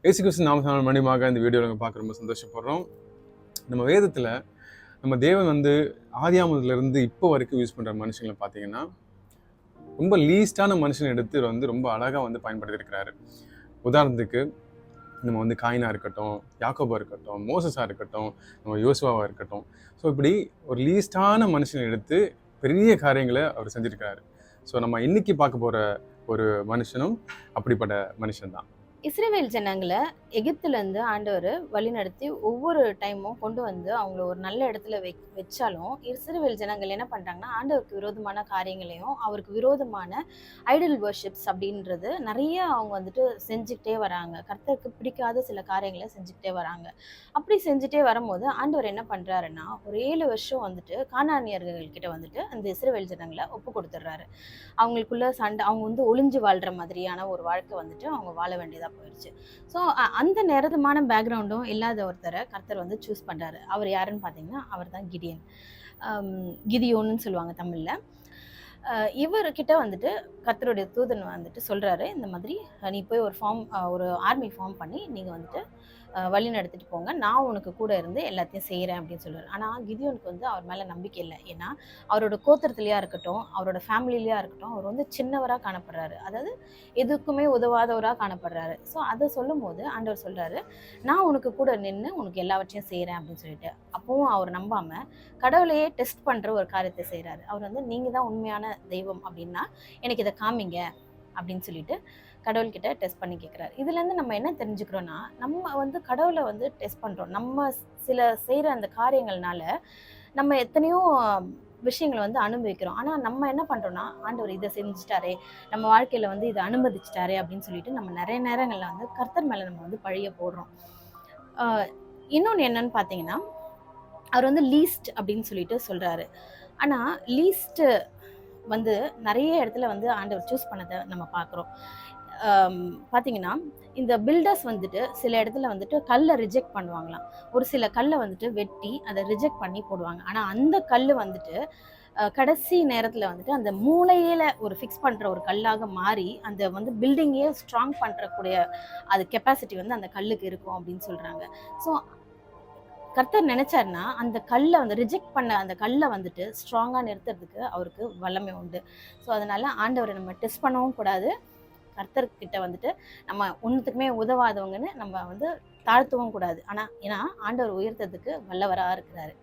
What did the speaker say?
இயேசு கிறிஸ்து நாமத்தினால மணிமாக இந்த வீடியோ நாங்கள் பார்க்க ரொம்ப சந்தோஷப்படுறோம். நம்ம வேதத்தில் நம்ம தேவன் வந்து ஆதியாமத்திலிருந்து இப்போ வரைக்கும் யூஸ் பண்ணுற மனுஷங்களை பார்த்தீங்கன்னா ரொம்ப லீஸ்டான மனுஷனை எடுத்து வந்து ரொம்ப அழகாக வந்து பயன்படுத்தியிருக்கிறாரு. உதாரணத்துக்கு நம்ம வந்து காயினா இருக்கட்டும், யாக்கோபா இருக்கட்டும், மோசஸாக இருக்கட்டும், நம்ம யோசுவாவாக இருக்கட்டும். ஸோ இப்படி ஒரு லீஸ்டான மனுஷனை எடுத்து பெரிய காரியங்களை அவர் செஞ்சிருக்கிறாரு. ஸோ நம்ம இன்னைக்கு பார்க்க போகிற ஒரு மனுஷனும் அப்படிப்பட்ட மனுஷன்தான். இஸ்ரவேல் ஜனங்களை எகிப்துலேருந்து ஆண்டவர் வழிநடத்தி ஒவ்வொரு டைமும் கொண்டு வந்து அவங்கள ஒரு நல்ல இடத்துல வச்சாலும் இஸ்ரவேல் ஜனங்கள் என்ன பண்ணுறாங்கன்னா ஆண்டவருக்கு விரோதமான காரியங்களையும் அவருக்கு விரோதமான ஐடல் வர்ஷிப்ஸ் அப்படின்றது நிறைய அவங்க வந்துட்டு செஞ்சுக்கிட்டே வராங்க. கர்த்தருக்கு பிடிக்காத சில காரியங்களை செஞ்சுக்கிட்டே வராங்க. அப்படி செஞ்சுட்டே வரும்போது ஆண்டவர் என்ன பண்ணுறாருன்னா ஒரு 7 வருஷம் வந்துட்டு கானானியர்கள்கிட்ட வந்துட்டு அந்த இஸ்ரவேல் ஜனங்களை ஒப்பு கொடுத்துட்றாரு. அவங்களுக்குள்ள சண்டை, அவங்க வந்து ஒளிஞ்சு வாழ்கிற மாதிரியான ஒரு வாழ்க்கை வந்துட்டு அவங்க வாழ வேண்டியதாக போயிடுச்சு. ஸோ அந்த நேரமான பேக்ரவுண்டும் இல்லாத ஒருத்தரை கர்த்தர் வந்து சூஸ் பண்ணுறாரு. அவர் யாருன்னு பார்த்தீங்கன்னா அவர் தான் கிடியன். கிதியோன்னு சொல்லுவாங்க தமிழில். இவர்கிட்ட வந்துட்டு கர்த்தருடைய தூதன் வந்துட்டு சொல்கிறாரு, இந்த மாதிரி நீ போய் ஒரு ஆர்மி ஃபார்ம் பண்ணி நீங்கள் வந்துட்டு வழி நடத்திட்டு போங்க, நான் உனக்கு கூட இருந்து எல்லாத்தையும் செய்கிறேன் அப்படின்னு சொல்லுவார். ஆனால் கிதியோனுக்கு வந்து அவர் மேலே நம்பிக்கை இல்லை. ஏன்னா அவரோட கோத்திரத்துலையா இருக்கட்டும், அவரோட ஃபேமிலிலையா இருக்கட்டும், அவர் வந்து சின்னவராக காணப்படுறாரு. அதாவது எதுக்குமே உதவாதவராக காணப்படுறாரு. ஸோ அதை சொல்லும் போது ஆண்டவர் சொல்கிறாரு, நான் உனக்கு கூட நின்று உனக்கு எல்லாவற்றையும் செய்கிறேன் அப்படின்னு சொல்லிட்டு. அப்பவும் அவர் நம்பாமல் கடவுளையே டெஸ்ட் பண்ணுற ஒரு காரியத்தை செய்கிறாரு. அவர் வந்து நீங்கள் தான் உண்மையான தெய்வம் அப்படின்னா எனக்கு இதை காமிங்க அப்படின்னு சொல்லிட்டு கடவுள்கிட்ட டெஸ்ட் பண்ணி கேட்குறாரு. இதுலேருந்து நம்ம என்ன தெரிஞ்சுக்கிறோன்னா, நம்ம வந்து கடவுளை வந்து டெஸ்ட் பண்ணுறோம். நம்ம சில செய்கிற அந்த காரியங்கள்னால நம்ம எத்தனையோ விஷயங்களை வந்து அனுபவிக்கிறோம். ஆனால் நம்ம என்ன பண்ணுறோன்னா, ஆண்டவர் இதை செஞ்சுட்டாரே, நம்ம வாழ்க்கையில் வந்து இதை அனுமதிச்சிட்டாரே அப்படின்னு சொல்லிட்டு நம்ம நிறைய நேரங்களில் வந்து கர்த்தர் மேலே நம்ம வந்து பழிய போடுறோம். இன்னொன்று என்னன்னு பார்த்தீங்கன்னா, அவர் வந்து லீஸ்ட் அப்படின்னு சொல்லிட்டு சொல்கிறாரு. ஆனால் லீஸ்ட்டு வந்து நிறைய இடத்துல வந்து ஆண்டவர் சூஸ் பண்ணதை நம்ம பார்க்குறோம். பார்த்தீங்கன்னா, இந்த பில்டர்ஸ் வந்துட்டு சில இடத்துல வந்துட்டு கல்லை ரிஜெக்ட் பண்ணுவாங்களாம். ஒரு சில கல்லை வந்துட்டு வெட்டி அதை ரிஜெக்ட் பண்ணி போடுவாங்க. ஆனால் அந்த கல் வந்துட்டு கடைசி நேரத்தில் வந்துட்டு அந்த மூளையில ஒரு ஃபிக்ஸ் பண்ணுற ஒரு கல்லாக மாறி அந்த வந்து பில்டிங்கே ஸ்ட்ராங் பண்ணுறக்கூடிய அது கெப்பாசிட்டி வந்து அந்த கல்லுக்கு இருக்கும் அப்படின்னு சொல்கிறாங்க. ஸோ கர்த்தர் நினைச்சாருன்னா அந்த கல்லை வந்து ரிஜெக்ட் பண்ண அந்த கல்லை வந்துட்டு ஸ்ட்ராங்காக நிறுத்துறதுக்கு அவருக்கு வல்லமை உண்டு. ஸோ அதனால ஆண்டவரை நம்ம டெஸ்ட் பண்ணவும் கூடாது. கர்த்தர்கிட்ட வந்துட்டு நம்ம ஒன்றுத்துக்குமே உதவாதவங்கன்னு நம்ம வந்து தாழ்த்தவும் கூடாது. ஏன்னா ஆண்டவர் உயர்த்ததுக்கு வல்லவராக இருக்கிறாரு.